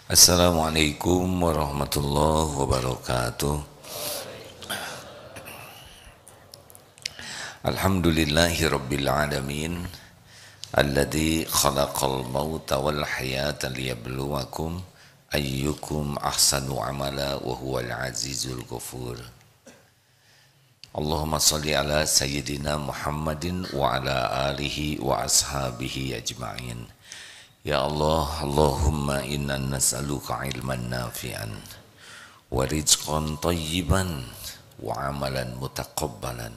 Assalamualaikum warahmatullahi wabarakatuh. Alhamdulillahi rabbil alamin alladzi khalaqal mauta wal hayata liyabluwakum ayyukum ahsanu amala wa huwal azizul ghafur. Allahumma salli ala sayyidina Muhammadin wa ala alihi wa ashabihi ajma'in. Ya Allah, Allahumma inna nas'aluka ilman nafi'an wa rizqan tayyiban wa amalan mutaqabbalan.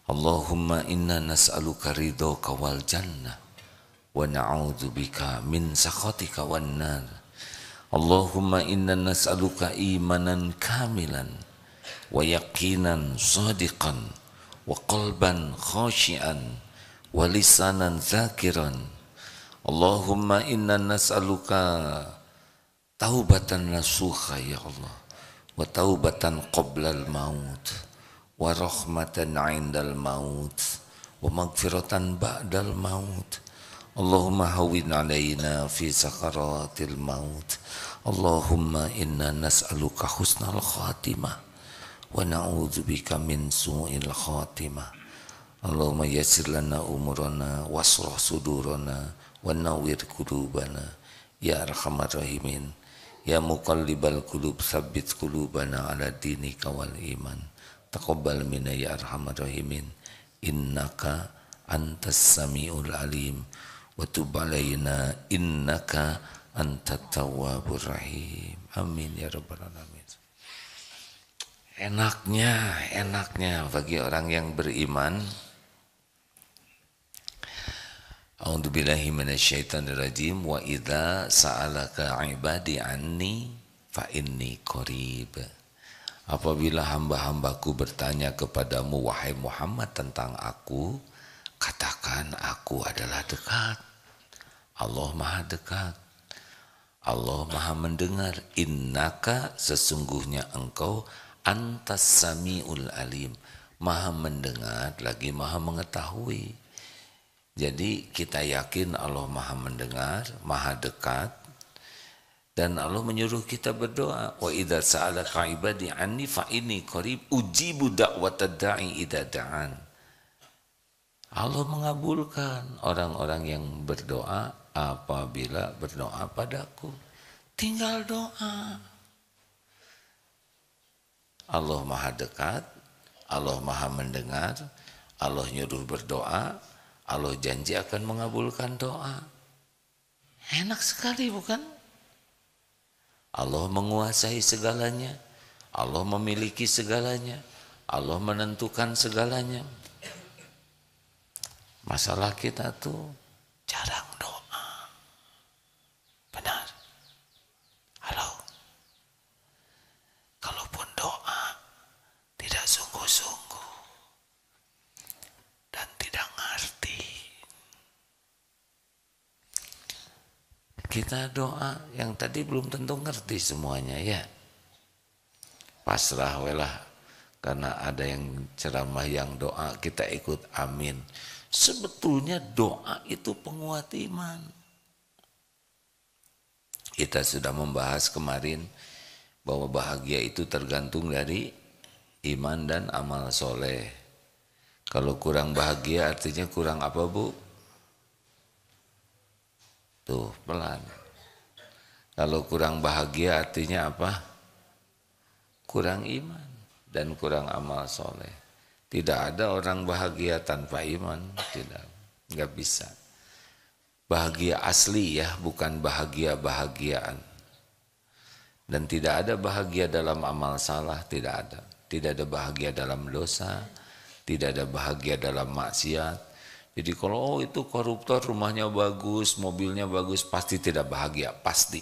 Allahumma inna nas'aluka ridhaka wal jannah wa na'udzubika min sakhatika wan nar. Allahumma inna nas'aluka imanan kamilan wa yaqinan sadiqan wa qalban khashian wa lisanan zakiran. Allahumma inna nas'aluka taubatan nasuha ya Allah, wa taubatan qoblal maut, wa rahmatan indal maut, wa magfiratan ba'dal maut. Allahumma hawwin alaina fi sakaratil maut. Allahumma inna nas'aluka husnal khatimah wa na'udzubika min su'il khatimah. Allahumma yassir lana umurana wasrah sudurana wa nawwir qulubana ya arhamar rahimin ya muqallibal qulub tsabbit qulubana ala dinika wal iman taqabbal minna ya arhamar rahimin innaka antas samiul alim wa tub alaina innaka antat tawwabur rahim. Amin ya rabbal alamin. Enaknya bagi orang yang beriman. A'udzubillahi minasyaitonirrajim. Wa idza sa'alaka 'ibadi anni fa inni qarib. Apabila hamba-hambaku bertanya kepadamu wahai Muhammad tentang aku, katakan aku adalah dekat. Allah Maha dekat. Allah Maha mendengar. Innaka sesungguhnya engkau antas samiul alim. Maha mendengar lagi Maha mengetahui. Jadi kita yakin Allah Maha mendengar, Maha dekat, dan Allah menyuruh kita berdoa. Wa idza sa'alaka 'ibadi anni fa inni qarib ujibu da'watad da'i idza da'an. Allah mengabulkan orang-orang yang berdoa apabila berdoa padaku. Tinggal doa. Allah Maha dekat, Allah Maha mendengar, Allah nyuruh berdoa. Allah janji akan mengabulkan doa. Enak sekali bukan? Allah menguasai segalanya. Allah memiliki segalanya. Allah menentukan segalanya. Masalah kita tuh jarang doa. Benar? Halo? Kalaupun doa tidak sungguh-sungguh dan tidak ngerti. Kita doa yang tadi belum tentu ngerti semuanya ya. Pasrah welah karena ada yang ceramah yang doa kita ikut amin. Sebetulnya doa itu penguat iman. Kita sudah membahas kemarin bahwa bahagia itu tergantung dari iman dan amal soleh. Kalau kurang bahagia artinya kurang apa bu? Tuh pelan. Kalau kurang bahagia artinya apa? Kurang iman dan kurang amal soleh. Tidak ada orang bahagia tanpa iman. Tidak, nggak bisa. Bahagia asli ya, bukan bahagia-bahagiaan. Dan tidak ada bahagia dalam amal salah, tidak ada. Tidak ada bahagia dalam dosa, tidak ada bahagia dalam maksiat. Jadi kalau itu koruptor rumahnya bagus, mobilnya bagus, pasti tidak bahagia, pasti.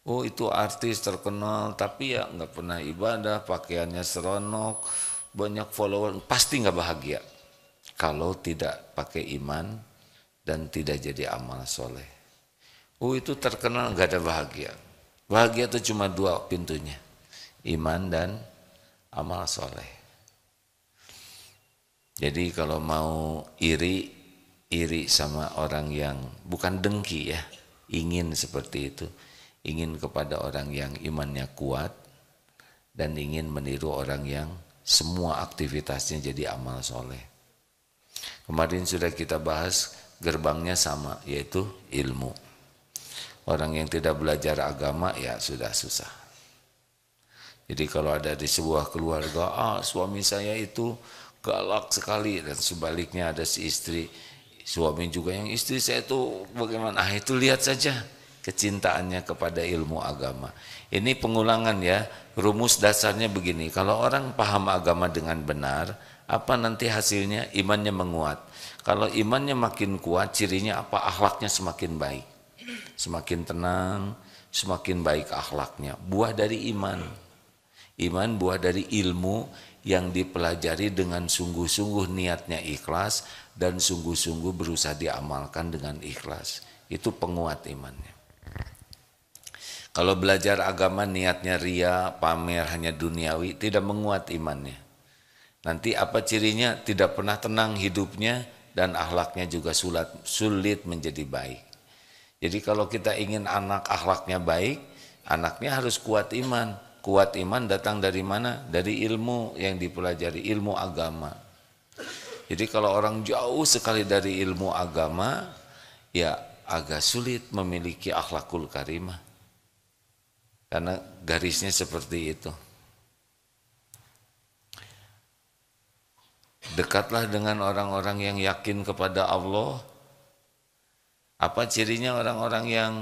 Oh itu artis terkenal, tapi ya nggak pernah ibadah, pakaiannya seronok, banyak follower, pasti nggak bahagia. Kalau tidak pakai iman dan tidak jadi amal soleh. Oh itu terkenal nggak ada bahagia. Bahagia itu cuma dua pintunya, iman dan amal soleh. Jadi kalau mau iri sama orang yang bukan dengki ya, ingin seperti itu, ingin kepada orang yang imannya kuat dan ingin meniru orang yang semua aktivitasnya jadi amal soleh. Kemarin sudah kita bahas gerbangnya sama, yaitu ilmu. Orang yang tidak belajar agama ya sudah susah. Jadi kalau ada di sebuah keluarga, suami saya itu galak sekali, dan sebaliknya ada si istri, suami juga yang istri saya itu bagaimana, itu lihat saja kecintaannya kepada ilmu agama. Ini pengulangan ya, rumus dasarnya begini, kalau orang paham agama dengan benar, apa nanti hasilnya? Imannya menguat. Kalau imannya makin kuat, cirinya apa? Akhlaknya semakin baik, semakin tenang, semakin baik akhlaknya. Buah dari iman. Iman buah dari ilmu yang dipelajari dengan sungguh-sungguh, niatnya ikhlas dan sungguh-sungguh berusaha diamalkan dengan ikhlas. Itu penguat imannya. Kalau belajar agama niatnya ria, pamer, hanya duniawi, tidak menguat imannya. Nanti apa cirinya? Tidak pernah tenang hidupnya dan akhlaknya juga sulit menjadi baik. Jadi kalau kita ingin anak akhlaknya baik, anaknya harus kuat iman. Kuat iman datang dari mana? Dari ilmu yang dipelajari, ilmu agama. Jadi kalau orang jauh sekali dari ilmu agama, ya agak sulit memiliki akhlakul karimah. Karena garisnya seperti itu. Dekatlah dengan orang-orang yang yakin kepada Allah. Apa cirinya orang-orang yang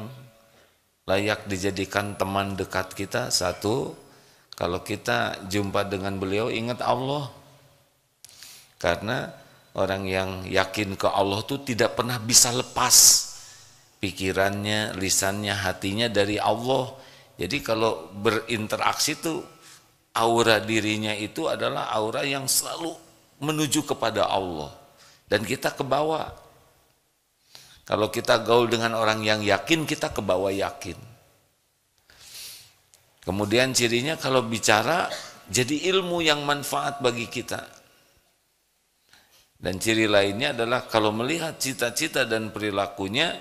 layak dijadikan teman dekat kita? Satu, kalau kita jumpa dengan beliau ingat Allah. Karena orang yang yakin ke Allah itu tidak pernah bisa lepas pikirannya, lisannya, hatinya dari Allah. Jadi kalau berinteraksi itu aura dirinya itu adalah aura yang selalu menuju kepada Allah. Dan kita ke bawah. Kalau kita gaul dengan orang yang yakin, kita ke bawah yakin. Kemudian cirinya kalau bicara jadi ilmu yang manfaat bagi kita. Dan ciri lainnya adalah kalau melihat cita-cita dan perilakunya,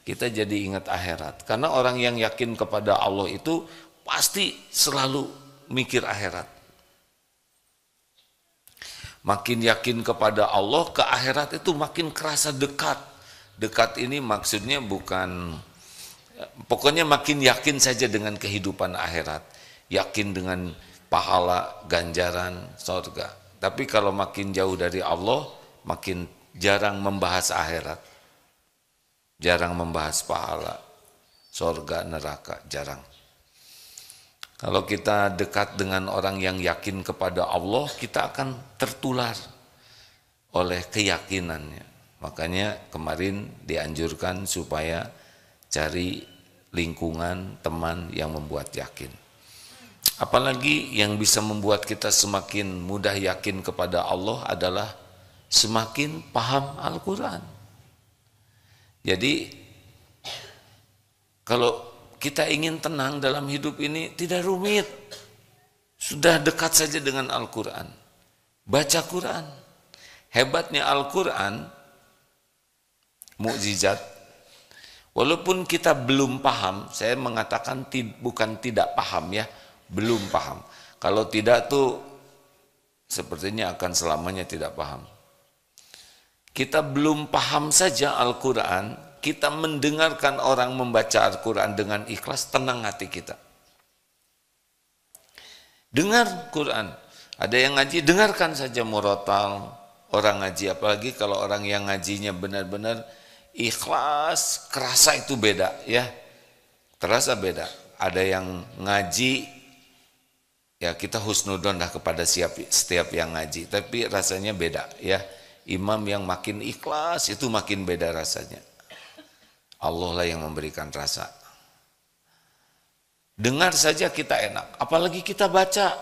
kita jadi ingat akhirat. Karena orang yang yakin kepada Allah itu pasti selalu mikir akhirat. Makin yakin kepada Allah, ke akhirat itu makin kerasa dekat. Dekat ini maksudnya bukan, pokoknya makin yakin saja dengan kehidupan akhirat, yakin dengan pahala, ganjaran, surga. Tapi kalau makin jauh dari Allah, makin jarang membahas akhirat, jarang membahas pahala, surga, neraka, jarang. Kalau kita dekat dengan orang yang yakin kepada Allah, kita akan tertular oleh keyakinannya. Makanya kemarin dianjurkan supaya cari lingkungan teman yang membuat yakin. Apalagi yang bisa membuat kita semakin mudah yakin kepada Allah adalah semakin paham Al-Quran. Jadi kalau kita ingin tenang dalam hidup ini tidak rumit. Sudah dekat saja dengan Al-Quran. Baca Quran. Hebatnya Al-Quran, mukjizat. Walaupun kita belum paham, saya mengatakan bukan tidak paham ya, belum paham. Kalau tidak tuh sepertinya akan selamanya tidak paham. Kita belum paham saja Al-Quran, kita mendengarkan orang membaca Al-Quran dengan ikhlas, tenang hati kita. Dengar Quran. Ada yang ngaji, dengarkan saja murotal orang ngaji. Apalagi kalau orang yang ngajinya benar-benar ikhlas, kerasa itu beda ya. Terasa beda. Ada yang ngaji, ya kita husnudon dah kepada setiap yang ngaji. Tapi rasanya beda ya. Imam yang makin ikhlas itu makin beda rasanya. Allah lah yang memberikan rasa. Dengar saja kita enak. Apalagi kita baca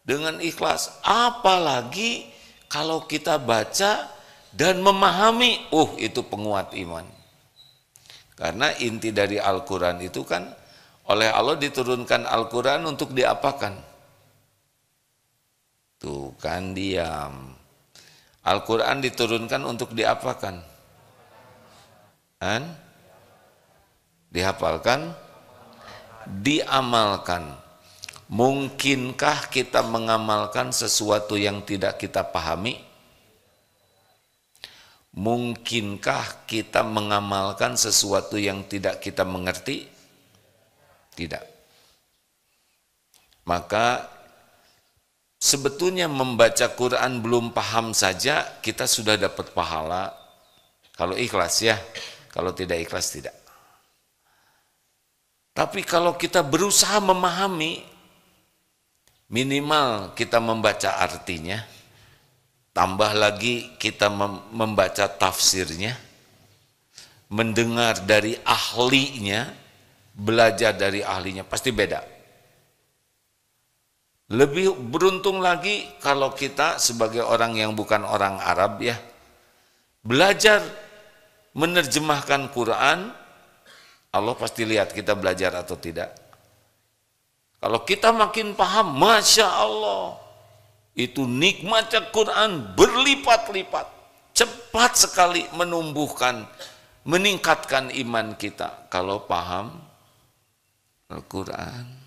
dengan ikhlas. Apalagi kalau kita baca dan memahami, itu penguat iman. Karena inti dari Al-Quran itu kan, oleh Allah diturunkan Al-Quran untuk diapakan? Tuh kan diam. Al-Quran diturunkan untuk diapakan? Dihafalkan, diamalkan. Mungkinkah kita mengamalkan sesuatu yang tidak kita pahami? Mungkinkah kita mengamalkan sesuatu yang tidak kita mengerti? Tidak. Maka sebetulnya membaca Quran belum paham saja kita sudah dapat pahala. Kalau ikhlas ya, kalau tidak ikhlas tidak. Tapi kalau kita berusaha memahami, minimal kita membaca artinya, tambah lagi kita membaca tafsirnya, mendengar dari ahlinya, belajar dari ahlinya, pasti beda. Lebih beruntung lagi kalau kita sebagai orang yang bukan orang Arab ya, belajar menerjemahkan Quran, Allah pasti lihat kita belajar atau tidak. Kalau kita makin paham, Masya Allah, itu nikmatnya Quran berlipat-lipat, cepat sekali menumbuhkan, meningkatkan iman kita kalau paham Al-Quran.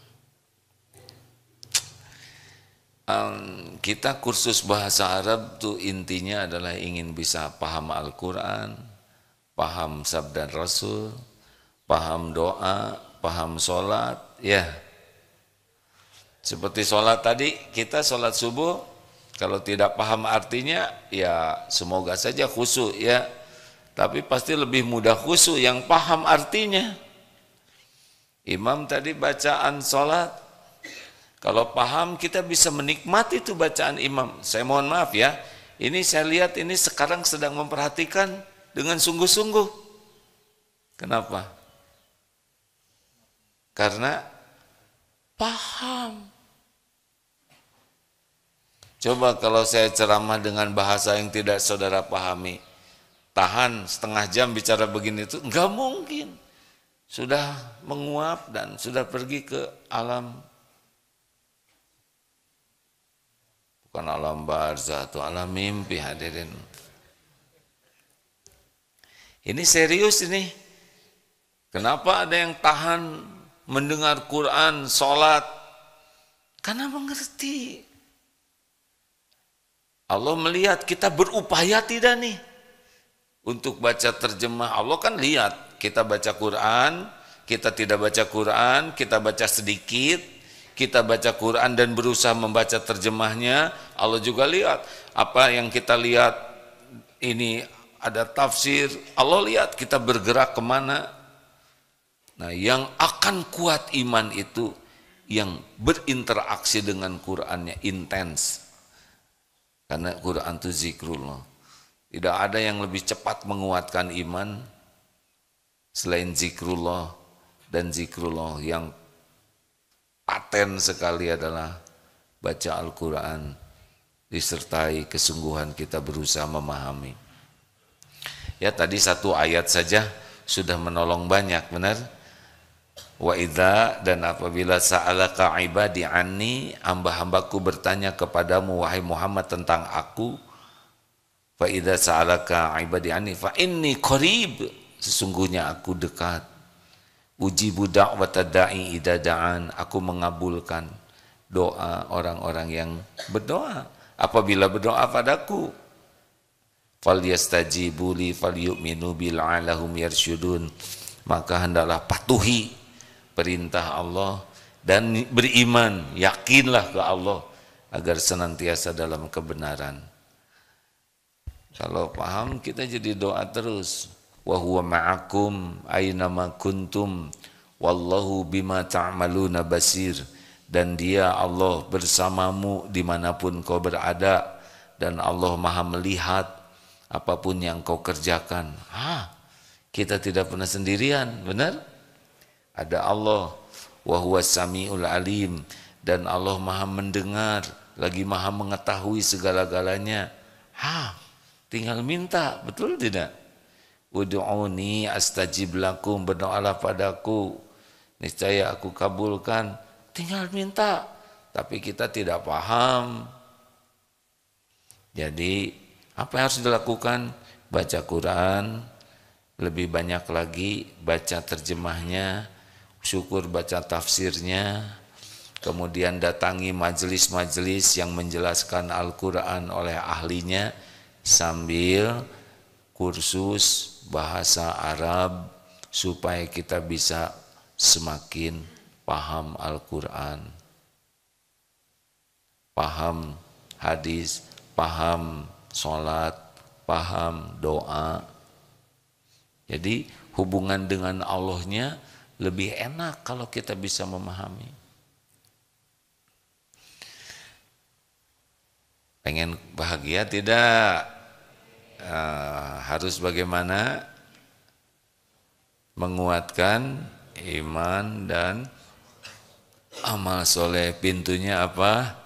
Kita kursus bahasa Arab tuh intinya adalah ingin bisa paham Al-Quran, paham sabda Rasul, paham doa, paham sholat, ya. Seperti sholat tadi, kita sholat subuh, kalau tidak paham artinya, ya semoga saja khusyuk ya. Tapi pasti lebih mudah khusyuk yang paham artinya. Imam tadi bacaan sholat, kalau paham kita bisa menikmati itu bacaan imam. Saya mohon maaf ya, ini saya lihat ini sekarang sedang memperhatikan dengan sungguh-sungguh. Kenapa? Karena paham. Coba kalau saya ceramah dengan bahasa yang tidak saudara pahami, tahan setengah jam bicara begini itu enggak mungkin. Sudah menguap dan sudah pergi ke alam, bukan alam barzah atau alam mimpi hadirin. Ini serius ini. Kenapa ada yang tahan mendengar Quran, sholat? Karena mengerti. Allah melihat kita berupaya tidak nih untuk baca terjemah. Allah kan lihat kita baca Quran, kita tidak baca Quran, kita baca sedikit, kita baca Quran dan berusaha membaca terjemahnya. Allah juga lihat apa yang kita lihat ini ada tafsir. Allah lihat kita bergerak kemana. Nah, yang akan kuat iman itu yang berinteraksi dengan Qurannya intens. Karena Quran itu zikrullah. Tidak ada yang lebih cepat menguatkan iman selain zikrullah, dan zikrullah yang paten sekali adalah baca Al-Quran disertai kesungguhan kita berusaha memahami. Ya tadi satu ayat saja sudah menolong banyak, benar? Wa idza, dan apabila sa'alaka ibadi anni, hamba-hambaku bertanya kepadamu wahai Muhammad tentang aku, fa idza sa'alaka ibadi anni fa inni qarib, sesungguhnya aku dekat. Ujibu da'watad da'i idza da'an, aku mengabulkan doa orang-orang yang berdoa apabila berdoa padaku. Falyastajibu li falyu'minu bil 'alahum yarsyudun, maka hendaklah patuhi perintah Allah dan beriman, yakinlah ke Allah agar senantiasa dalam kebenaran. Kalau paham kita jadi doa terus. Wa huwa ma'akum aina ma kuntum wallahu bima ta'maluna basir, dan dia Allah bersamamu dimanapun kau berada dan Allah maha melihat apapun yang kau kerjakan. Kita tidak pernah sendirian, benar? Ada Allah, wa huwas samiul alim, dan Allah maha mendengar lagi maha mengetahui segala-galanya. Tinggal minta, betul tidak? Ud'uni astajib lakum, berdoalah padaku niscaya aku kabulkan. Tinggal minta, tapi kita tidak paham. Jadi apa yang harus dilakukan? Baca Quran, lebih banyak lagi baca terjemahnya, syukur baca tafsirnya, kemudian datangi majelis-majelis yang menjelaskan Al-Quran oleh ahlinya, sambil kursus bahasa Arab supaya kita bisa semakin paham Al-Quran, paham hadis, paham sholat, paham doa. Jadi hubungan dengan Allahnya lebih enak kalau kita bisa memahami. Pengen bahagia tidak? Harus bagaimana? Menguatkan iman dan amal soleh. Pintunya apa?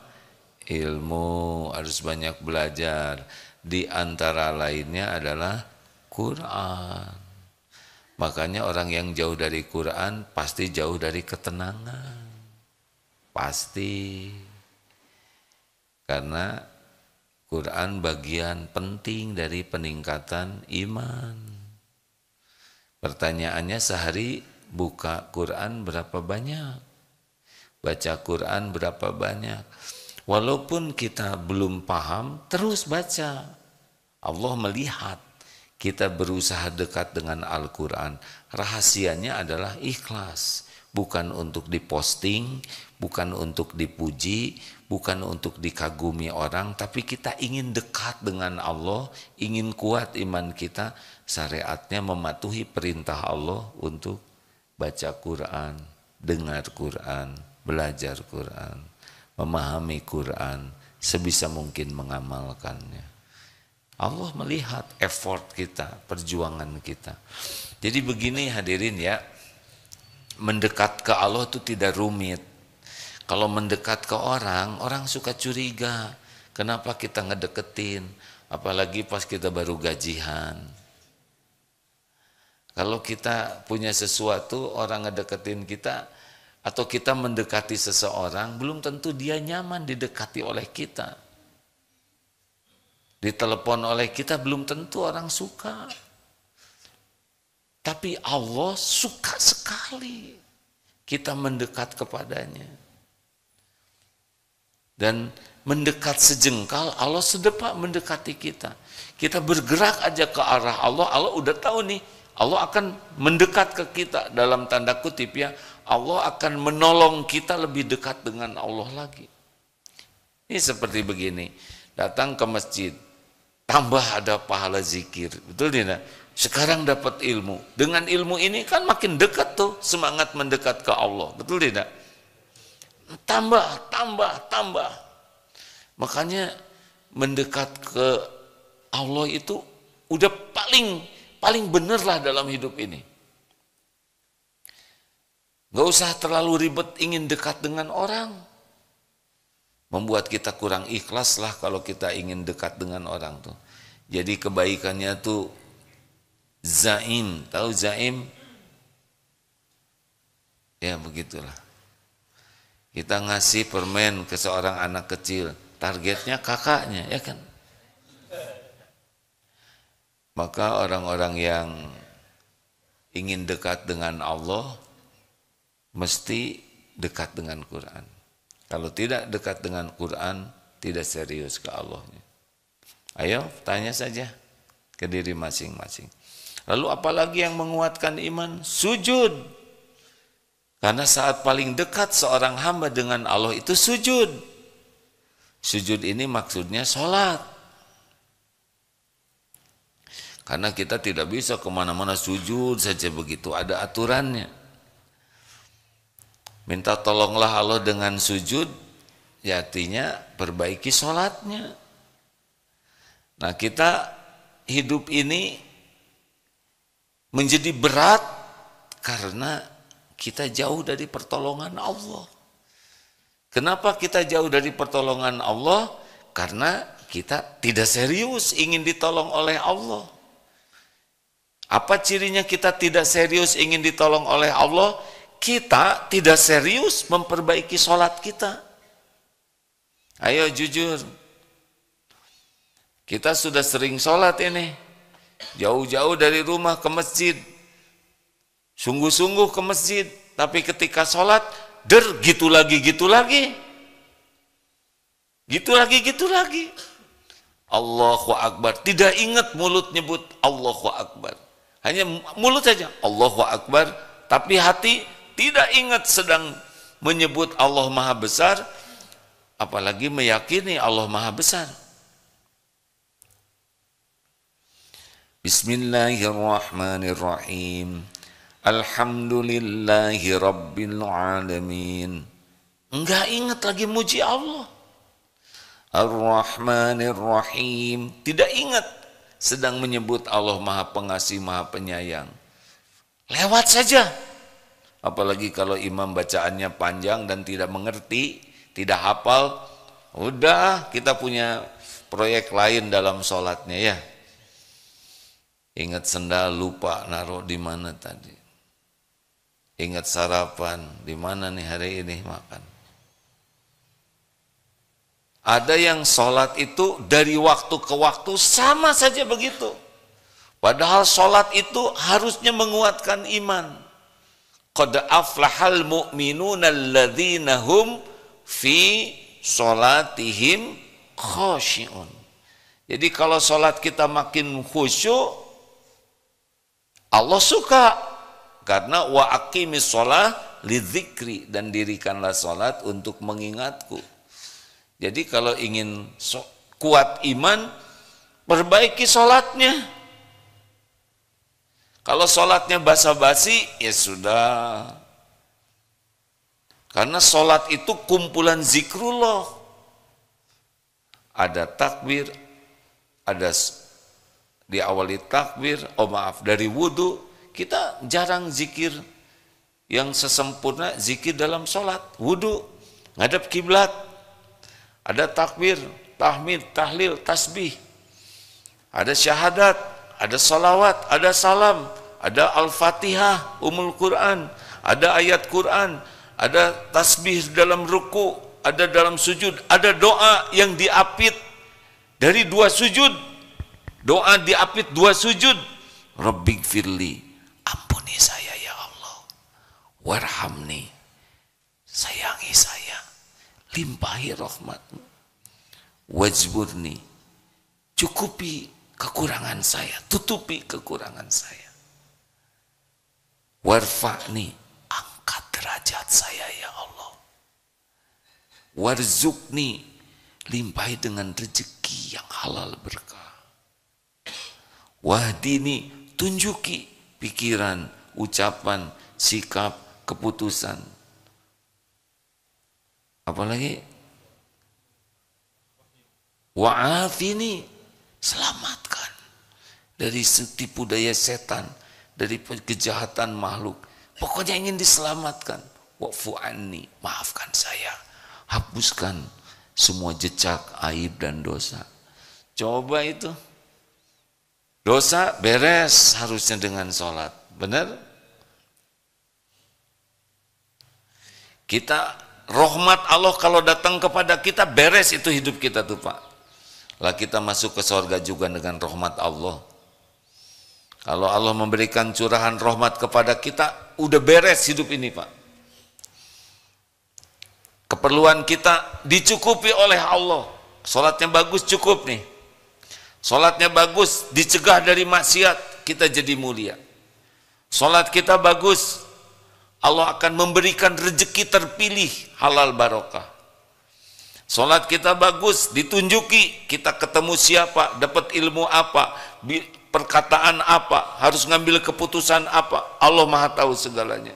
Ilmu, harus banyak belajar. Di antara lainnya adalah Quran. Makanya orang yang jauh dari Quran pasti jauh dari ketenangan. Pasti. Karena Quran bagian penting dari peningkatan iman. Pertanyaannya, sehari buka Quran berapa banyak? Baca Quran berapa banyak? Walaupun kita belum paham, terus baca. Allah melihat kita berusaha dekat dengan Al-Quran. Rahasianya adalah ikhlas. Bukan untuk diposting, bukan untuk dipuji, bukan untuk dikagumi orang, tapi kita ingin dekat dengan Allah, ingin kuat iman kita. Syariatnya mematuhi perintah Allah untuk baca Quran, dengar Quran, belajar Quran, memahami Quran, sebisa mungkin mengamalkannya. Allah melihat effort kita, perjuangan kita. Jadi begini hadirin ya, mendekat ke Allah itu tidak rumit. Kalau mendekat ke orang, orang suka curiga. Kenapa kita ngedeketin? Apalagi pas kita baru gajian. Kalau kita punya sesuatu, orang ngedeketin kita, atau kita mendekati seseorang, belum tentu dia nyaman didekati oleh kita. Ditelepon oleh kita, belum tentu orang suka. Tapi Allah suka sekali kita mendekat kepadanya. Dan mendekat sejengkal, Allah sedepak mendekati kita. Kita bergerak aja ke arah Allah, Allah udah tahu nih, Allah akan mendekat ke kita. Dalam tanda kutip ya, Allah akan menolong kita lebih dekat dengan Allah lagi. Ini seperti begini, datang ke masjid, tambah ada pahala zikir, betul tidak? Sekarang dapat ilmu, dengan ilmu ini kan makin dekat tuh semangat mendekat ke Allah, betul tidak? Tambah. Makanya mendekat ke Allah itu udah paling bener lah dalam hidup ini. Gak usah terlalu ribet ingin dekat dengan orang. Membuat kita kurang ikhlas lah kalau kita ingin dekat dengan orang tuh. Jadi kebaikannya tuh zaim, tahu zaim? Ya begitulah. Kita ngasih permen ke seorang anak kecil, targetnya kakaknya, ya kan? Maka orang-orang yang ingin dekat dengan Allah mesti dekat dengan Quran. Kalau tidak dekat dengan Quran, tidak serius ke Allahnya. Ayo tanya saja ke diri masing-masing. Lalu apalagi yang menguatkan iman? Sujud. Karena saat paling dekat seorang hamba dengan Allah itu sujud. Sujud ini maksudnya sholat. Karena kita tidak bisa kemana-mana sujud saja begitu, ada aturannya. Minta tolonglah Allah dengan sujud, ya artinya perbaiki sholatnya. Nah kita hidup ini menjadi berat karena kita jauh dari pertolongan Allah. Kenapa kita jauh dari pertolongan Allah? Karena kita tidak serius ingin ditolong oleh Allah. Apa cirinya kita tidak serius ingin ditolong oleh Allah? Kita tidak serius memperbaiki sholat kita. Ayo jujur. Kita sudah sering sholat ini. jauh-jauh dari rumah ke masjid, sungguh-sungguh ke masjid, tapi ketika sholat, gitu lagi, gitu lagi. Gitu lagi, gitu lagi. Allahu Akbar. Tidak ingat mulut nyebut Allahu Akbar. Hanya mulut saja Allahu Akbar, tapi hati tidak ingat sedang menyebut Allah Maha Besar, apalagi meyakini Allah Maha Besar. Bismillahirrahmanirrahim. Alhamdulillahi Rabbil Alamin. Enggak ingat lagi muji Allah. Ar-Rahmanir-Rahim. Tidak ingat sedang menyebut Allah Maha Pengasih, Maha Penyayang. Lewat saja. Apalagi kalau imam bacaannya panjang dan tidak mengerti, tidak hafal, udah kita punya proyek lain dalam sholatnya ya. Ingat sendal lupa naruh di mana tadi. Ingat sarapan di mana nih hari ini makan. Ada yang sholat itu dari waktu ke waktu sama saja begitu. Padahal sholat itu harusnya menguatkan iman. Qad aflahal mu'minuna alladzina hum fi sholatihim khashi'un. Jadi kalau sholat kita makin khusyuk, Allah suka. Karena wa aqimis sholah lidzikri, dan dirikanlah sholat untuk mengingatku. Jadi kalau ingin kuat iman, perbaiki sholatnya. Kalau sholatnya basa-basi, ya sudah. Karena sholat itu kumpulan zikrullah. Ada takbir, ada diawali takbir, dari wudhu. Kita jarang zikir yang sesempurna zikir dalam sholat. Wudhu, ngadep kiblat. Ada takbir, tahmid, tahlil, tasbih. Ada syahadat, ada salawat, ada salam, ada al-fatihah, umul Quran, ada ayat Quran, ada tasbih dalam ruku, ada dalam sujud, ada doa yang diapit dari 2 sujud. Doa diapit 2 sujud. Rabbighfirli, ampuni saya ya Allah. Warhamni, sayangi saya. Limpahi rahmatmu. Wajburni, cukupi kekurangan saya, tutupi kekurangan saya. Warfa'ni, angkat derajat saya ya Allah. Warzukni, limpahi dengan rezeki yang halal berkah. Wahdini, tunjuki pikiran, ucapan, sikap, keputusan. Apalagi wa'afini, selamatkan dari tipu daya setan, dari kejahatan makhluk. Pokoknya ingin diselamatkan. Wa'fu anni, maafkan saya, hapuskan semua jejak aib dan dosa. Coba itu, dosa beres harusnya dengan sholat, benar? Kita rahmat Allah kalau datang kepada kita, beres itu hidup kita tuh Pak. Lah kita masuk ke surga juga dengan rahmat Allah. Kalau Allah memberikan curahan rahmat kepada kita, udah beres hidup ini Pak. Keperluan kita dicukupi oleh Allah. Salatnya bagus, cukup nih. Salatnya bagus, dicegah dari maksiat, kita jadi mulia. Salat kita bagus, Allah akan memberikan rezeki terpilih, halal barokah. Salat kita bagus, ditunjuki kita ketemu siapa, dapat ilmu apa, perkataan apa, harus ngambil keputusan apa. Allah Maha tahu segalanya.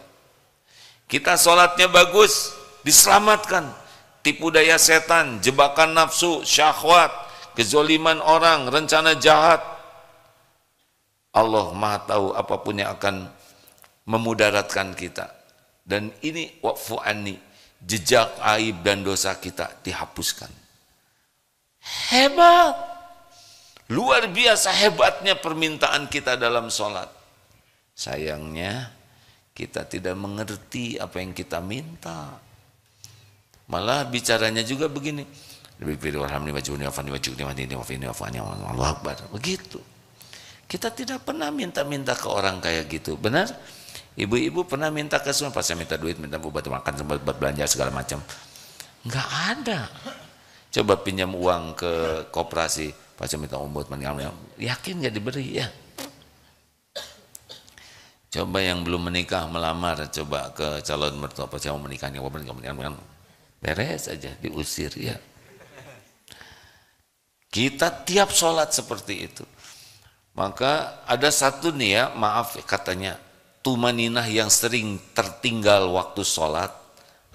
Kita salatnya bagus, diselamatkan tipu daya setan, jebakan nafsu, syahwat, kezoliman orang, rencana jahat. Allah Maha tahu apapun yang akan memudaratkan kita. Dan ini wa'fu anni, jejak aib dan dosa kita dihapuskan. Hebat, luar biasa hebatnya permintaan kita dalam sholat. Sayangnya kita tidak mengerti apa yang kita minta. Malah bicaranya juga begini, begitu. Kita tidak pernah minta-minta ke orang kayak gitu, benar? Ibu-ibu pernah minta ke suami, pas saya minta duit, minta buat makan, buat belanja segala macam. Enggak ada. Coba pinjam uang ke koperasi, pas saya minta buat meninggal, yakin nggak diberi ya? Coba yang belum menikah melamar, coba ke calon mertua, pas saya mau menikah, beres aja, diusir ya. Kita tiap sholat seperti itu. Maka ada satu nih ya, maaf katanya, tumaninah yang sering tertinggal waktu sholat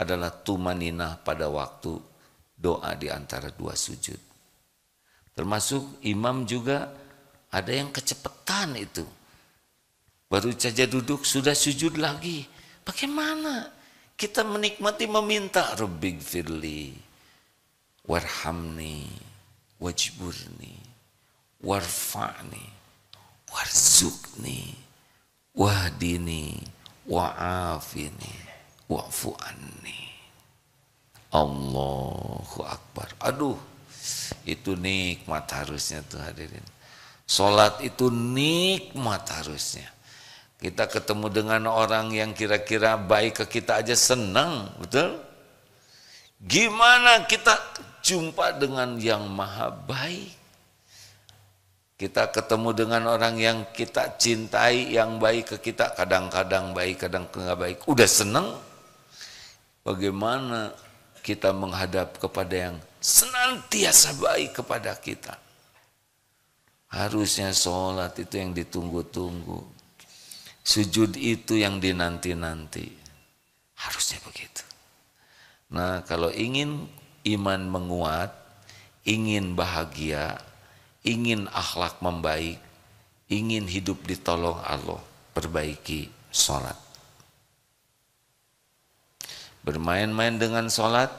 adalah tumaninah pada waktu doa di antara dua sujud. Termasuk imam juga ada yang kecepatan itu. Baru saja duduk sudah sujud lagi. Bagaimana kita menikmati meminta Rabbighfirli warhamni wajburni warfa'ni warzuqni wahdini wa'afini wa'fu anni. Allahu Akbar. Aduh, itu nikmat harusnya tuh hadirin. Salat itu nikmat harusnya. Kita ketemu dengan orang yang kira-kira baik ke kita aja senang, betul? Gimana kita jumpa dengan yang maha baik? Kita ketemu dengan orang yang kita cintai, yang baik ke kita, kadang-kadang baik, kadang enggak baik. Udah senang, bagaimana kita menghadap kepada yang senantiasa baik kepada kita? Harusnya sholat itu yang ditunggu-tunggu. Sujud itu yang dinanti-nanti. Harusnya begitu. Nah, kalau ingin iman menguat, ingin bahagia, ingin akhlak membaik, ingin hidup ditolong Allah, perbaiki sholat. Bermain-main dengan sholat,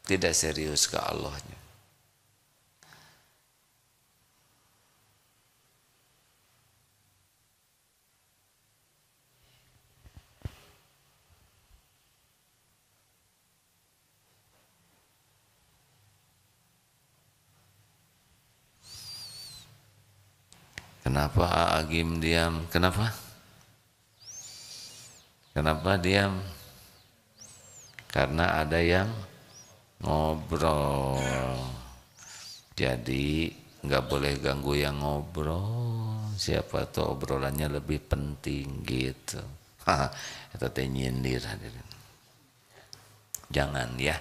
tidak serius ke Allahnya. Kenapa Agim diam? Kenapa? Kenapa diam? Karena ada yang ngobrol. Jadi nggak boleh ganggu yang ngobrol. Siapa tuh obrolannya lebih penting gitu. Itu teh nyindir hadirin. Jangan ya.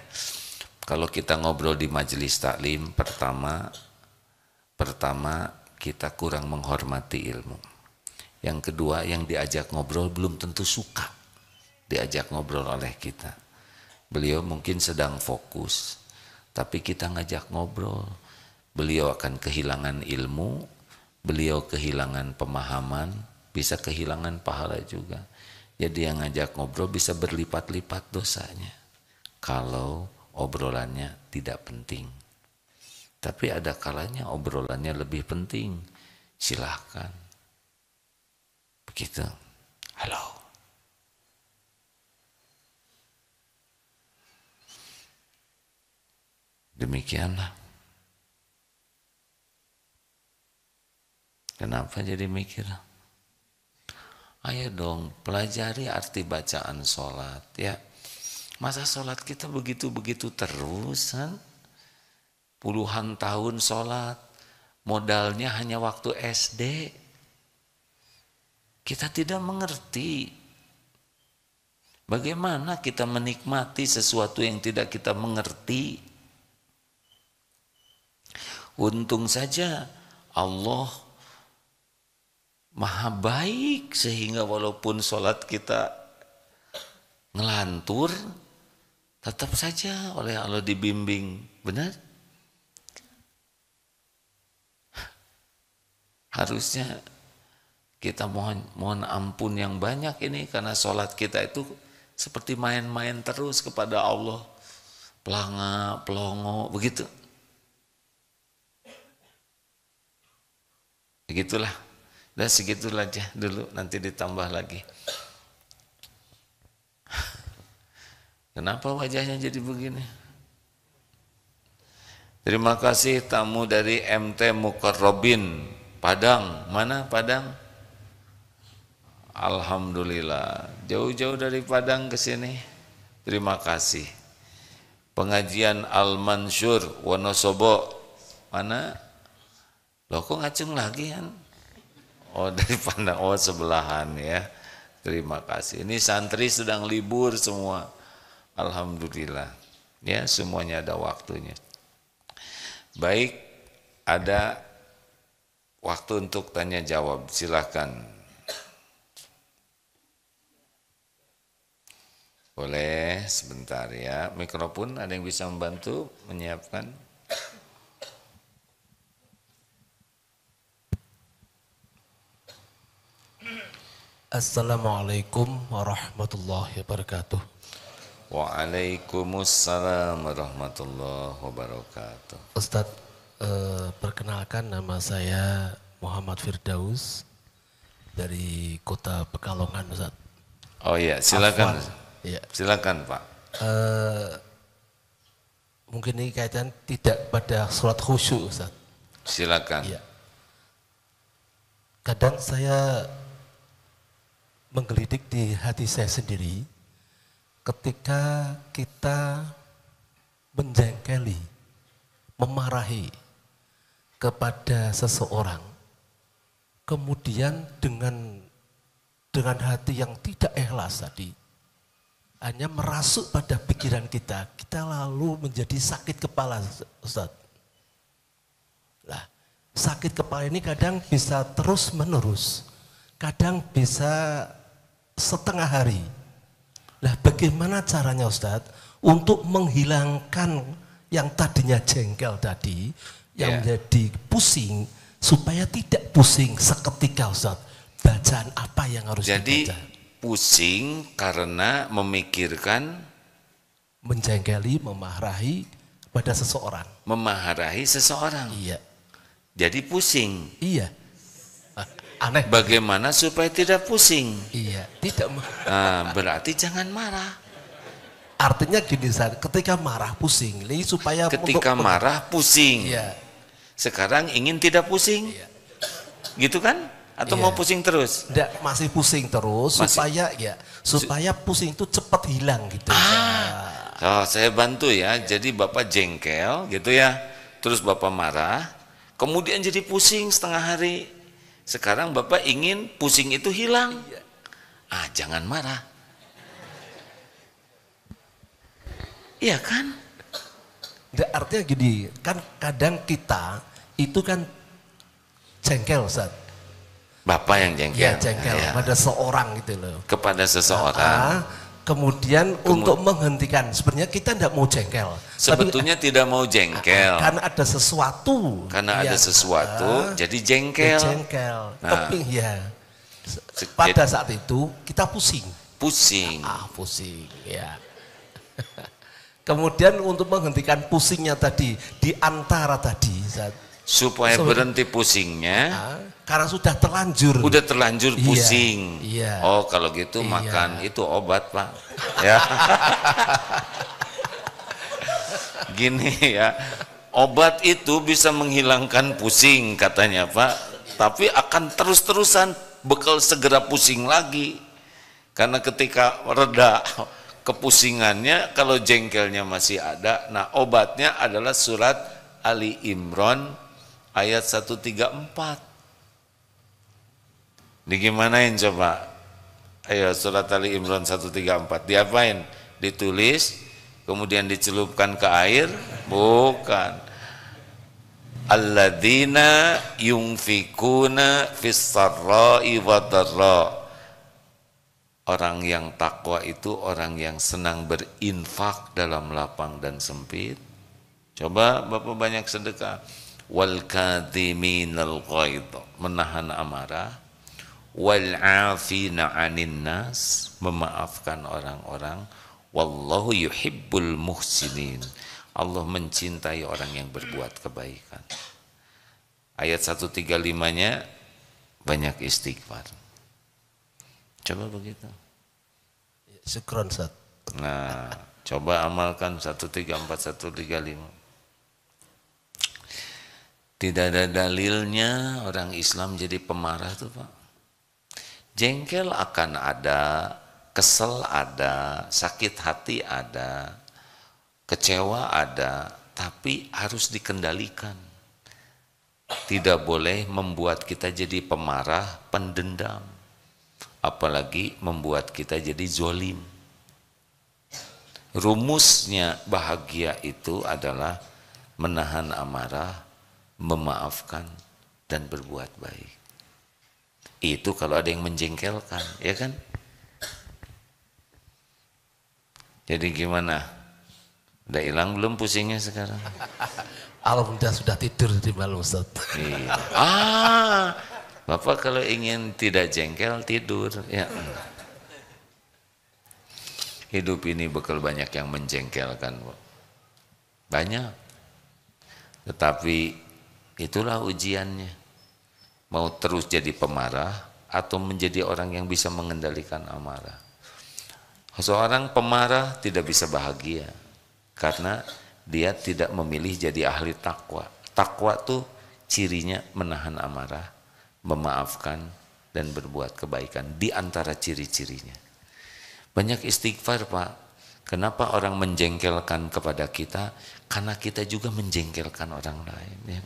Kalau kita ngobrol di majelis taklim, pertama kita kurang menghormati ilmu. Yang kedua, yang diajak ngobrol belum tentu suka diajak ngobrol oleh kita. Beliau mungkin sedang fokus, tapi kita ngajak ngobrol, beliau akan kehilangan ilmu, beliau kehilangan pemahaman, bisa kehilangan pahala juga. Jadi yang ngajak ngobrol bisa berlipat-lipat dosanya kalau obrolannya tidak penting. Tapi ada kalanya obrolannya lebih penting. Silahkan. Begitu. Halo. Demikianlah. Kenapa jadi mikir? Ayo dong, pelajari arti bacaan sholat. Ya, masa sholat kita begitu-begitu terus, kan? Puluhan tahun sholat, modalnya hanya waktu SD. Kita tidak mengerti bagaimana kita menikmati sesuatu yang tidak kita mengerti. Untung saja Allah maha baik sehingga walaupun sholat kita ngelantur, tetap saja oleh Allah dibimbing. Benar? Harusnya kita mohon ampun yang banyak ini karena sholat kita itu seperti main-main terus kepada Allah. Pelanga, pelongo, begitu. Begitulah. Dan segitulah aja dulu, nanti ditambah lagi. Kenapa wajahnya jadi begini? Terima kasih tamu dari MT Mukarrabin Padang, mana Padang? Alhamdulillah, jauh-jauh dari Padang ke sini. Terima kasih. Pengajian Al-Mansur, Wonosobo, mana? Loh kok ngacung lagi kan? Oh dari Padang, oh sebelahan ya. Terima kasih. Ini santri sedang libur semua. Alhamdulillah. Ya, semuanya ada waktunya. Baik, ada waktu untuk tanya jawab. Silakan. Boleh sebentar ya. Mikrofon ada yang bisa membantu menyiapkan? Assalamualaikum warahmatullahi wabarakatuh. Waalaikumsalam warahmatullahi wabarakatuh. Ustadz, perkenalkan nama saya Muhammad Firdaus dari kota Pekalongan, Ustadz. Oh iya, silakan. Ya. Silakan Pak. Mungkin ini kaitan tidak pada surat khusyuk, Ustadz. Silakan. Ya. Kadang saya menggelidik di hati saya sendiri ketika kita menjengkeli, memarahi kepada seseorang, kemudian dengan hati yang tidak ikhlas tadi, hanya merasuk pada pikiran kita lalu menjadi sakit kepala, Ustaz. Lah, sakit kepala ini kadang bisa terus menerus, kadang bisa setengah hari. Nah, bagaimana caranya Ustadz untuk menghilangkan yang tadinya jengkel tadi, yang menjadi pusing, supaya tidak pusing seketika Ustadz? Bacaan apa yang harus dibaca? Jadi pusing karena memikirkan, menjengkeli, memarahi pada seseorang. memarahi seseorang. Iya. Jadi pusing. Iya. Aneh. Bagaimana supaya tidak pusing? Iya, tidak. Nah, berarti jangan marah. Artinya gini, Ustaz, ketika marah pusing, ini supaya ketika marah pusing. Iya. Sekarang ingin tidak pusing. Iya. Gitu kan? Atau mau pusing terus? Tidak, masih pusing terus supaya pusing itu cepat hilang gitu. Oh, saya bantu ya. Jadi Bapak jengkel gitu ya. Terus Bapak marah, kemudian jadi pusing setengah hari. Sekarang Bapak ingin pusing itu hilang. Jangan marah. Iya kan? Artinya gini, kan kadang kita itu kan jengkel, Ustaz. Bapak yang jengkel. Iya, jengkel pada seorang gitu loh. Kepada seseorang. Kemudian untuk menghentikan, sebenarnya kita tidak mau jengkel. Sebetulnya tidak mau jengkel. Karena ada sesuatu. Karena ada sesuatu, jadi jengkel. Jengkel. Tapi pada saat itu kita pusing. Pusing. Pusing, ya. Kemudian untuk menghentikan pusingnya tadi, di antara tadi. Supaya berhenti pusingnya. Karena sudah terlanjur. Udah terlanjur pusing. Iya. Oh kalau gitu makan itu obat Pak. Ya. Gini ya, obat itu bisa menghilangkan pusing katanya Pak. Tapi akan terus-terusan bekal segera pusing lagi. Karena ketika reda kepusingannya, kalau jengkelnya masih ada, nah obatnya adalah surat Ali Imran ayat 134. Digimanain coba? Ayo surat Ali Imran 134. Diapain? Ditulis, kemudian dicelupkan ke air? Bukan. Alladzina yunfikuna fis sarra'i wa dharra. Orang yang takwa itu orang yang senang berinfak dalam lapang dan sempit. Coba Bapak banyak sedekah. Wal kadhiminal ghaidh, menahan amarah. Wal 'afina 'anin nas, memaafkan orang-orang. Wallahu yuhibbul muhsinin. Allah mencintai orang yang berbuat kebaikan. Ayat 135-nya banyak istighfar. Coba begitu. Syukron, Ustaz. Nah, coba amalkan 134 135. Tidak ada dalilnya orang Islam jadi pemarah tuh Pak. Jengkel akan ada, kesel ada, sakit hati ada, kecewa ada, tapi harus dikendalikan. Tidak boleh membuat kita jadi pemarah, pendendam. Apalagi membuat kita jadi zolim. Rumusnya bahagia itu adalah menahan amarah, memaafkan, dan berbuat baik. Itu kalau ada yang menjengkelkan, ya kan? Jadi gimana? Udah hilang belum pusingnya sekarang? Alhamdulillah sudah tidur di malam Ustaz. Iya. Bapak kalau ingin tidak jengkel tidur, ya. Hidup ini bakal banyak yang menjengkelkan, Pak. Banyak. Tetapi itulah ujiannya. Mau terus jadi pemarah atau menjadi orang yang bisa mengendalikan amarah. Seorang pemarah tidak bisa bahagia karena dia tidak memilih jadi ahli takwa. Takwa tuh cirinya menahan amarah, memaafkan, dan berbuat kebaikan. Di antara ciri-cirinya. Banyak istighfar Pak. Kenapa orang menjengkelkan kepada kita? Karena kita juga menjengkelkan orang lain. Ya.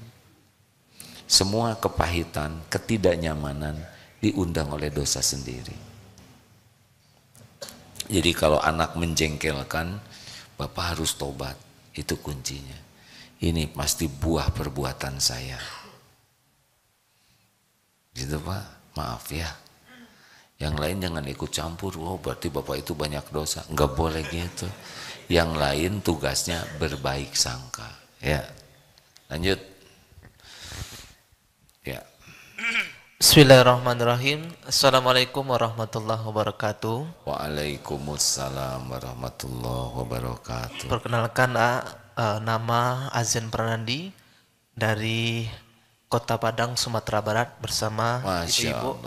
Semua kepahitan, ketidaknyamanan diundang oleh dosa sendiri. Jadi kalau anak menjengkelkan, Bapak harus tobat. Itu kuncinya. Ini pasti buah perbuatan saya. Gitu Pak, maaf ya. Yang lain jangan ikut campur. Oh berarti Bapak itu banyak dosa. Enggak boleh gitu. Yang lain tugasnya berbaik sangka. Ya, lanjut. Ya. Bismillahirrahmanirrahim. Assalamualaikum warahmatullahi wabarakatuh. Waalaikumsalam warahmatullahi wabarakatuh. Perkenalkan nama Azan Pranandi dari Kota Padang, Sumatera Barat bersama Ibu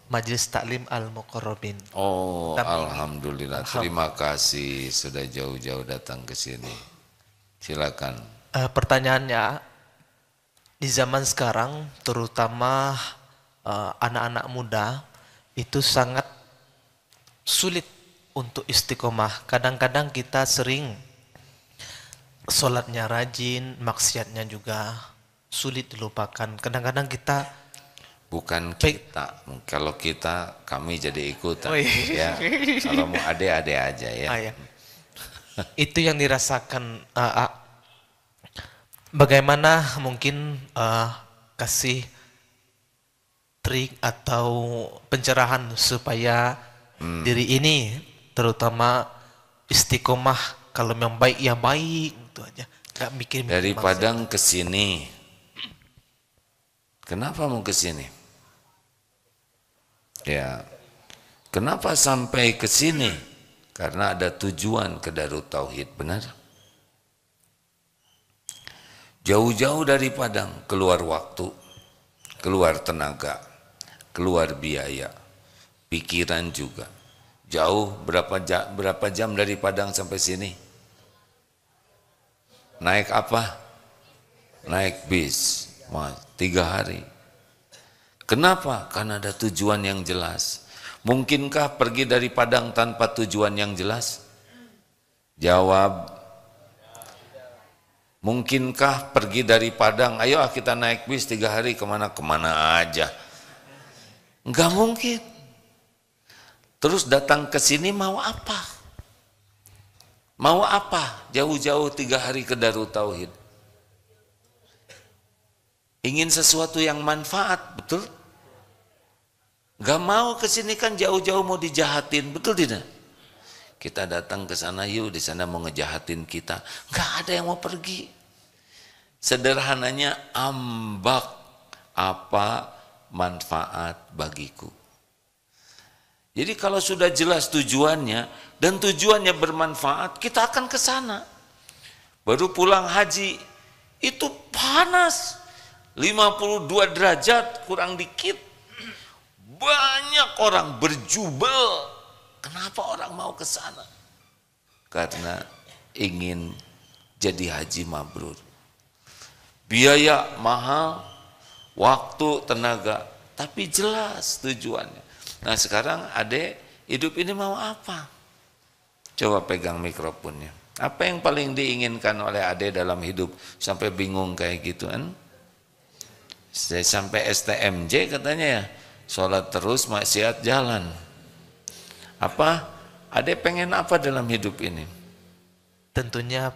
Majelis Taklim Al-Muqarrabin. Oh, alhamdulillah. Terima kasih sudah jauh-jauh datang ke sini. Silakan. Pertanyaannya, di zaman sekarang terutama anak-anak muda itu sangat sulit untuk istiqomah. Kadang-kadang kita sering sholatnya rajin, maksiatnya juga sulit dilupakan. Kadang-kadang kita kalau kita kami jadi ikutan. Oh, iya. Ya. Kalau mau ade-ade aja ya. Ya. Itu yang dirasakan. Bagaimana mungkin kasih trik atau pencerahan supaya diri ini terutama istiqomah, kalau yang baik ya baik itu aja. Gak mikir dari Padang ke sini. Kenapa mau ke sini? Ya. Kenapa sampai ke sini? Karena ada tujuan ke Darut Tauhid, benar? Jauh-jauh dari Padang, keluar waktu, keluar tenaga, keluar biaya, pikiran juga. Jauh berapa jam dari Padang sampai sini? Naik apa? Naik bis, 3 hari. Kenapa? Karena ada tujuan yang jelas. Mungkinkah pergi dari Padang tanpa tujuan yang jelas? Jawab. Mungkinkah pergi dari Padang, ayo kita naik bis 3 hari kemana aja? Enggak mungkin. Terus datang ke sini mau apa? Mau apa? Jauh-jauh 3 hari ke Darut Tauhid. Ingin sesuatu yang manfaat, betul? Gak mau ke sini kan jauh-jauh mau dijahatin, betul tidak? Kita datang ke sana, yuk di sana mau ngejahatin kita. Gak ada yang mau pergi. Sederhananya ambak apa manfaat bagiku. Jadi kalau sudah jelas tujuannya dan tujuannya bermanfaat, kita akan ke sana. Baru pulang haji itu panas. 52 derajat kurang dikit. Banyak orang berjubel. Kenapa orang mau ke sana? Karena ingin jadi haji mabrur. biaya mahal, waktu, tenaga, tapi jelas tujuannya. Nah sekarang adek hidup ini mau apa? Coba pegang mikrofonnya. Apa yang paling diinginkan oleh adek dalam hidup sampai bingung kayak gitu kan? Sampai STMJ katanya ya, sholat terus maksiat jalan. Apa? Adek pengen apa dalam hidup ini? Tentunya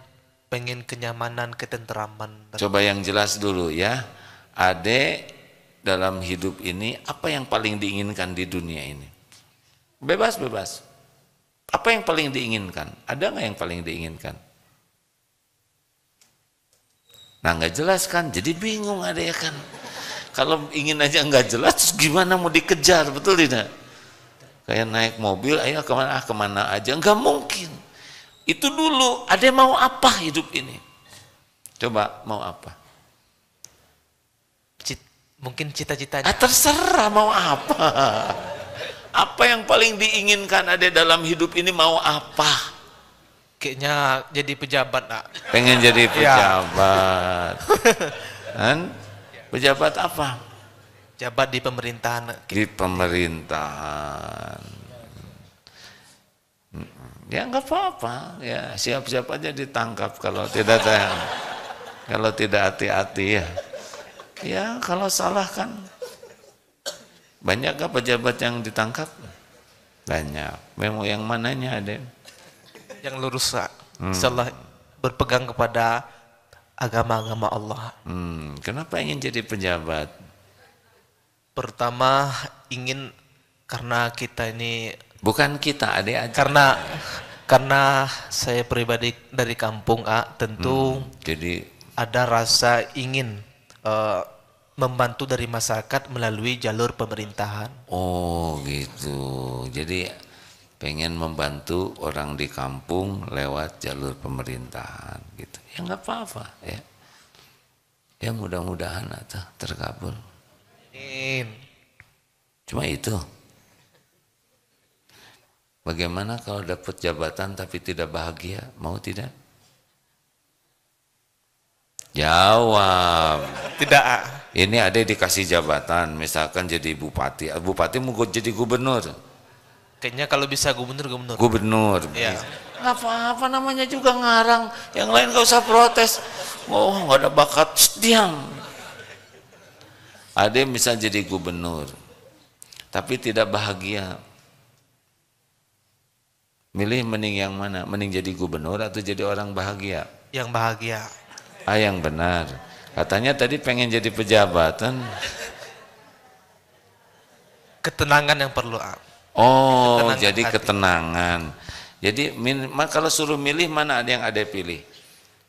pengen kenyamanan, ketenteraman. Coba yang jelas dulu ya. Adek dalam hidup ini apa yang paling diinginkan di dunia ini? Bebas. Apa yang paling diinginkan? Ada nggak yang paling diinginkan? Nah nggak jelas kan, jadi bingung adek kan. Kalau ingin aja nggak jelas, terus gimana mau dikejar, betul tidak? Kayak naik mobil, ayo kemana aja, nggak mungkin. Itu dulu, adek mau apa hidup ini? Coba mau apa? Mungkin cita-citanya. Terserah mau apa. Apa yang paling diinginkan adek dalam hidup ini mau apa? Kayaknya jadi pejabat, Nak. Pengen jadi pejabat. Kan? Pejabat apa? Jabat di pemerintahan. Di pemerintahan. Ya nggak apa-apa. Ya siap-siap aja ditangkap kalau tidak hati-hati ya. Ya kalau salah kan. Banyak gak pejabat yang ditangkap? Banyak. Memang yang mananya ada? Yang lurus, insyaallah berpegang kepada agama-agama Allah. Kenapa ingin jadi pejabat? Pertama ingin karena kita ini, bukan kita, adek aja. Karena saya pribadi dari kampung, tentu jadi ada rasa ingin membantu dari masyarakat melalui jalur pemerintahan. Oh gitu. Jadi pengen membantu orang di kampung lewat jalur pemerintahan gitu. Ya nggak apa-apa ya. Ya mudah-mudahan atau terkabul. Cuma itu. Bagaimana kalau dapat jabatan tapi tidak bahagia? Mau tidak? Jawab. Tidak. Ini ada dikasih jabatan, misalkan jadi bupati. Bupati mau jadi gubernur. Kayaknya kalau bisa gubernur. Gubernur. Ya. Nggak apa-apa, namanya juga ngarang. Yang lain gak usah protes. Oh nggak ada bakat, diam. Ada yang bisa jadi gubernur, tapi tidak bahagia. Milih mending yang mana? Mending jadi gubernur atau jadi orang bahagia? Yang bahagia. Yang benar. Katanya tadi pengen jadi pejabatan. Ketenangan yang perlu. Oh, ketenangan jadi hati. ketenangan. Jadi kalau suruh milih mana ada yang ada pilih?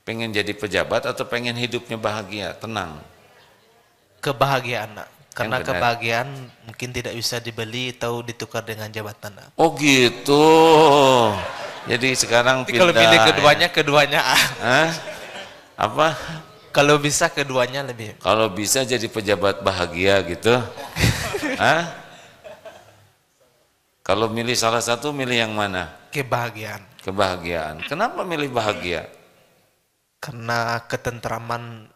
Pengen jadi pejabat atau pengen hidupnya bahagia, tenang? Kebahagiaan, Nak. Karena benar. kebahagiaan mungkin tidak bisa dibeli atau ditukar dengan jabatan, Nak. Oh gitu. Jadi sekarang Tapi kalau pilih keduanya. Apa? Kalau bisa keduanya lebih. Kalau bisa jadi pejabat bahagia gitu. Kalau milih salah satu, milih yang mana? Kebahagiaan. Kebahagiaan. Kenapa milih bahagia? Karena ketenteraman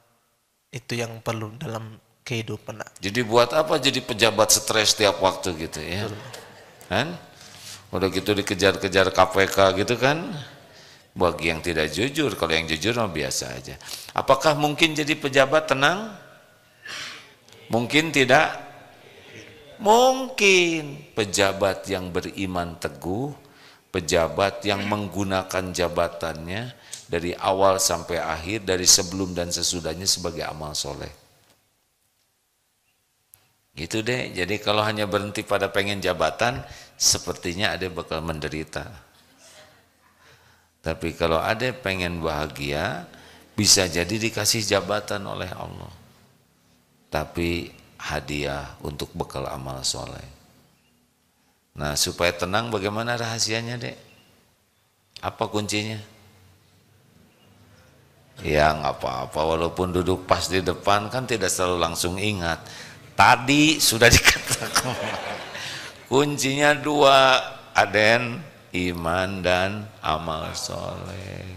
itu yang perlu dalam kehidupan. Jadi buat apa jadi pejabat stres tiap waktu gitu ya? Kan? Udah gitu dikejar-kejar KPK gitu kan? Bagi yang tidak jujur, kalau yang jujur mah biasa aja. Apakah mungkin jadi pejabat tenang? Mungkin tidak? Mungkin. Pejabat yang beriman teguh, pejabat yang menggunakan jabatannya dari awal sampai akhir, dari sebelum dan sesudahnya sebagai amal soleh. Gitu deh, jadi kalau hanya berhenti pada pengen jabatan, sepertinya ada bakal menderita. Tapi kalau ada pengen bahagia, bisa jadi dikasih jabatan oleh Allah. Tapi hadiah untuk bekal amal soleh. Nah supaya tenang bagaimana rahasianya dek? Apa kuncinya? Ya nggak apa-apa, walaupun duduk pas di depan kan tidak selalu langsung ingat. Tadi sudah dikatakan. Kuncinya dua, Aden. iman dan amal soleh.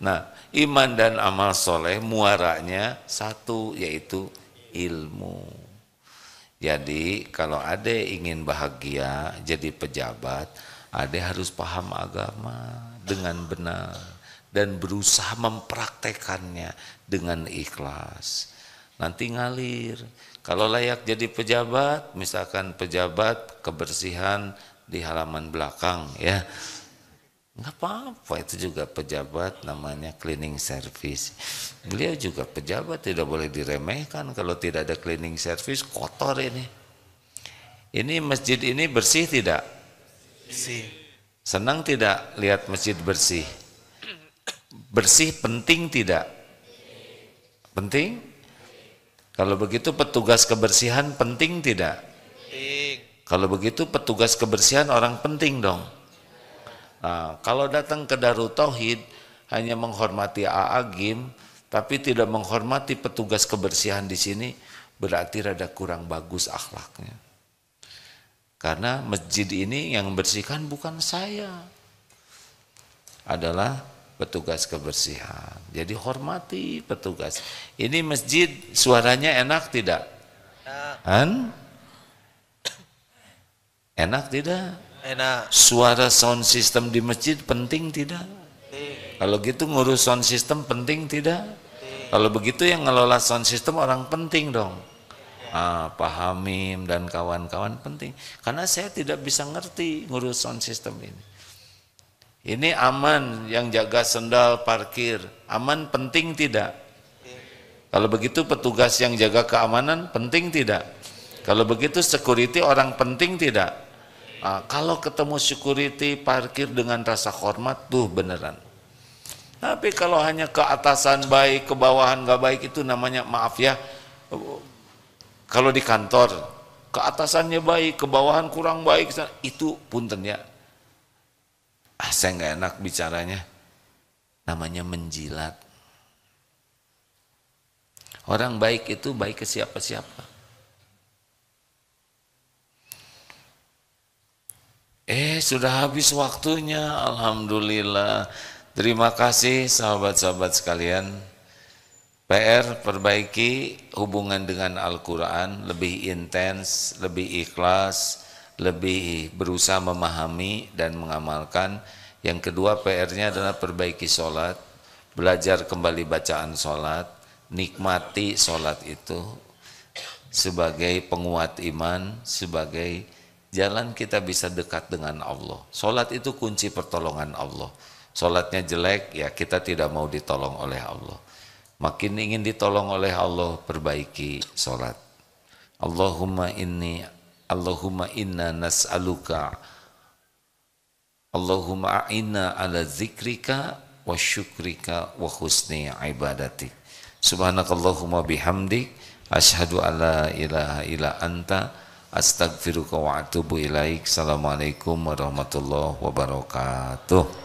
Nah, iman dan amal soleh muaranya satu, yaitu ilmu. Jadi kalau ade ingin bahagia jadi pejabat, ade harus paham agama dengan benar dan berusaha mempraktekannya dengan ikhlas. Nanti ngalir. Kalau layak jadi pejabat, misalkan pejabat kebersihan di halaman belakang, ya nggak apa-apa, itu juga pejabat, namanya cleaning service. Beliau juga pejabat, tidak boleh diremehkan. Kalau tidak ada cleaning service, kotor ini. Ini masjid ini bersih tidak? Bersih. Senang tidak lihat masjid bersih? Bersih penting tidak? Penting? Kalau begitu petugas kebersihan penting tidak? Penting. Kalau begitu petugas kebersihan orang penting dong. Nah, kalau datang ke Darut Tauhid hanya menghormati A'agim tapi tidak menghormati petugas kebersihan di sini, berarti rada kurang bagus akhlaknya. Karena masjid ini yang membersihkan bukan saya, adalah petugas kebersihan. Jadi hormati petugas. Ini masjid suaranya enak tidak? Han? Enak tidak? Enak. Suara sound system di masjid penting tidak? Kalau gitu ngurus sound system penting tidak? Kalau begitu yang ngelola sound system orang penting dong. Pak Hamim dan kawan-kawan penting. Karena saya tidak bisa ngerti ngurus sound system ini. Ini aman, yang jaga sendal parkir, aman penting tidak? Kalau begitu petugas yang jaga keamanan penting tidak? Kalau begitu security orang penting tidak? Kalau ketemu security parkir dengan rasa hormat, tuh beneran. Tapi kalau hanya ke atasan baik, ke bawahan nggak baik, itu namanya, maaf ya, kalau di kantor ke atasannya baik, ke bawahan kurang baik, itu punten ya. Saya nggak enak bicaranya, namanya menjilat. Orang baik itu baik ke siapa-siapa. Sudah habis waktunya, alhamdulillah. Terima kasih sahabat-sahabat sekalian. PR perbaiki hubungan dengan Al-Quran, lebih intens, lebih ikhlas, lebih berusaha memahami dan mengamalkan. Yang kedua PR-nya adalah perbaiki sholat, belajar kembali bacaan sholat, nikmati sholat itu sebagai penguat iman, sebagai jalan kita bisa dekat dengan Allah. Sholat itu kunci pertolongan Allah. Sholatnya jelek, ya kita tidak mau ditolong oleh Allah. Makin ingin ditolong oleh Allah, perbaiki sholat. Allahumma inna nas'aluka, Allahumma a'inna ala zikrika wa syukrika wa husni ibadatik. Subhanakallahumma bihamdik, asyhadu an la ilaha illa anta, astagfiruka wa atubu ilaik. Assalamualaikum warahmatullahi wabarakatuh.